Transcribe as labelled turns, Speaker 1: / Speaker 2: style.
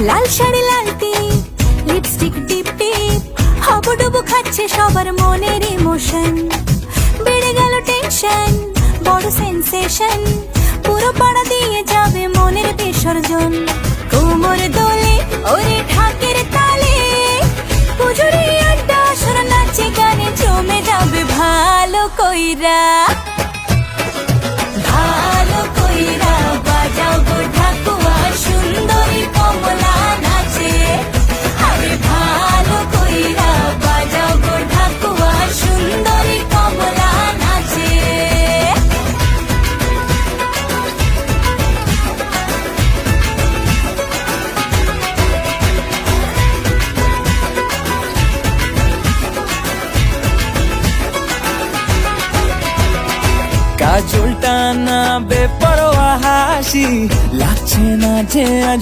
Speaker 1: লাল শাড়ি লাল টিপ, lipstick টিপ টিপ, হাবুডুবু খাচ্ছে সবার মনের ইমোশন। বেড়ে গেল টেনশন, বড় সেন্সেশন, পুরো পাড়া দিয়ে যাবে মনের বিসর্জন। কোমর দোলে ওরে ঢাকের তালে, পুজোরে আড্ডা আসর নাচে গানে জমে যাবে ভালো কইরা। ভালো কইরা বাজাও গো ঢাকুয়া, সুন্দরী কমলা নাচে। আরে ভালো কইরা বাজাও গো ঢাকুয়া, সুন্দরী কমলা নাচে।
Speaker 2: কাজলটা না বেপরোয়া হাসি, লাগছে না যে আজ